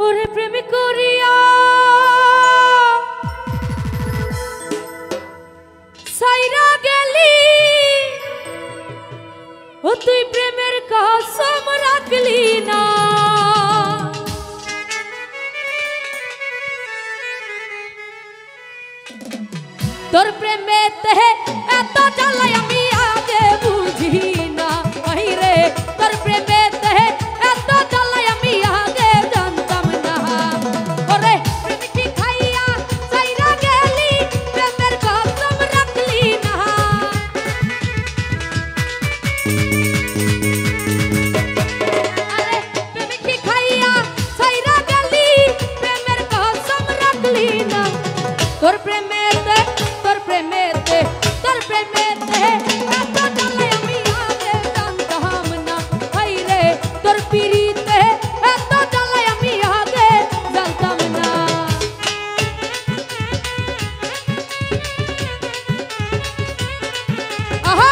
ওরে প্রেমী করিয়া সাইরা গেলি ও তুই প্রেমের কসম রাখলি না তোর প্রেমেতে এত জ্বালাই আমি আগে বুঝি না রে তোর প্রেমেতে এত জ্বালাই আমি আগে জানতাম না ওরে প্রেমিকি খাইয়া সাইরা গেলি প্রেমের কসম রাখলি না আরে প্রেমিকি খাইয়া সাইরা গেলি প্রেমের কসম রাখলি না তোর প্রেমেতে এত জ্বালাই আমি আগে জানতাম না রে তোর পিরিতে এত জ্বালাই আমি আগে জানতাম না আহা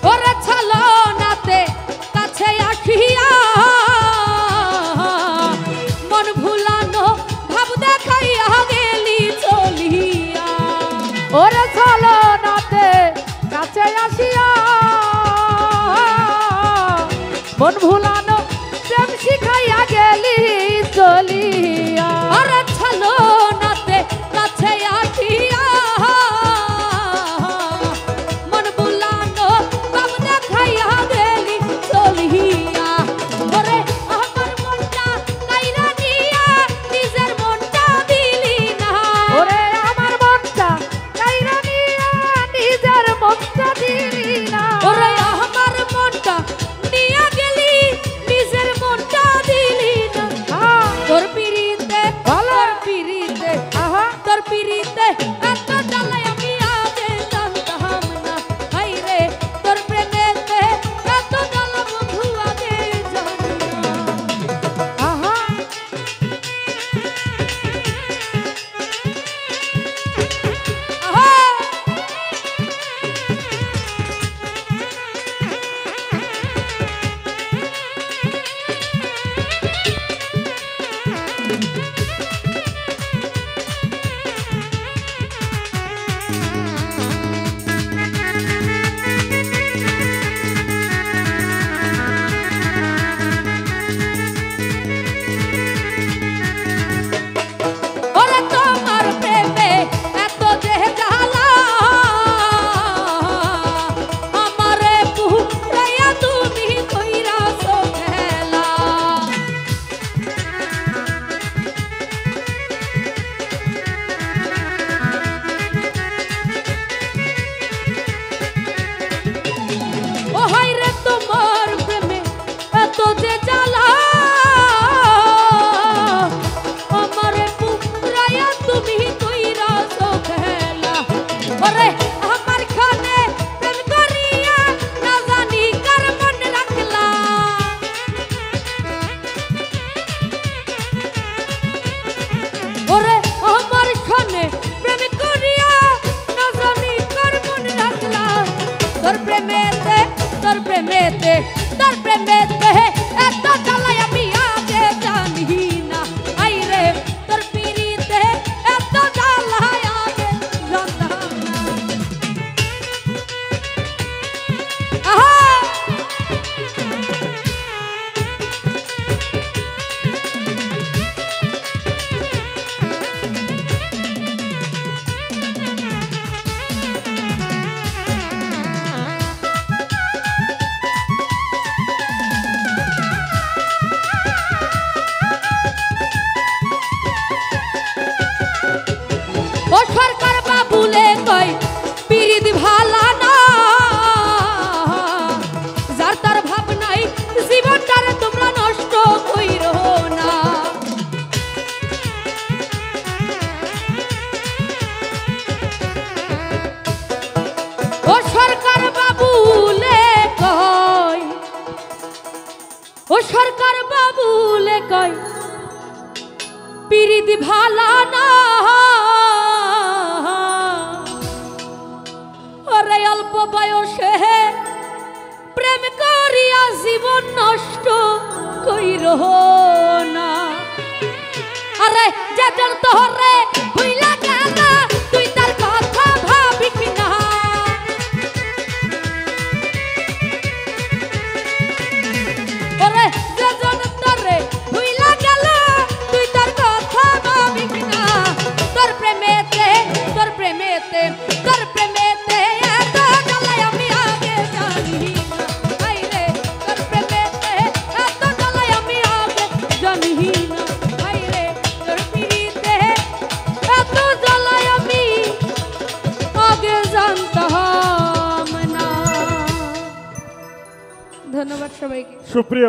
ওরে চলো নাতে কাছে আসিয়া মন ভুলানো প্রেম শিখাইয়া গেলি চলিয়া ওরে চলো নাতে কাছে আসিয়া মন ভুলানো প্রেম দেখাইয়া গেলি চলিয়া ওরে আমার মনটা কাইরা নিয়া নিজের মনটা দিলি না ওরে আমার মনটা ওরে আমার মনটা নিয়া গেলি নিজের মনটা দিলি না তোর পিরিতে তোর পিরিতে এত জ্বালাই আমি আগে জানতাম না রে তোর প্রেমেতে এত জ্বালা বন্ধু আগে জানি না আহা তোর প্রেমেতে এত জ্বালাই আমি আগে জানি না রে তোর পিরিতে এত জ্বালাই আগে জানতাম না আহা ও সরকার বাবুলে কই পিরিত ভালা না যার তার ভাব নাই জীবনটারে তোমরা নষ্ট কইরো না ও সরকার বাবুলে কই ও সরকার বাবু কয় পিরিতি ভালা না ওরে অল্প বয়সে প্রেম করিয়া জীবন নষ্ট কইরো না আরে যেজন তোরে ভুইলা গেল তুই তার কথা ভাবি কিনা ওরে যেজন তোরে ভুইলা গেল তুই তার কথা ভাবি কিনা তোর প্রেমেতে তোর প্রেমেতে তোর প্রেমেতে এত জ্বালায় আমি আগে জানি না হাই রে তোর প্রেমেতে এত জ্বালায় আমি আগে জানি না হাই রে তোর পিরিতে এত জ্বালায় আমি আগে জানতাম না। ধন্যবাদ সবাইকে। সুপ্রিয়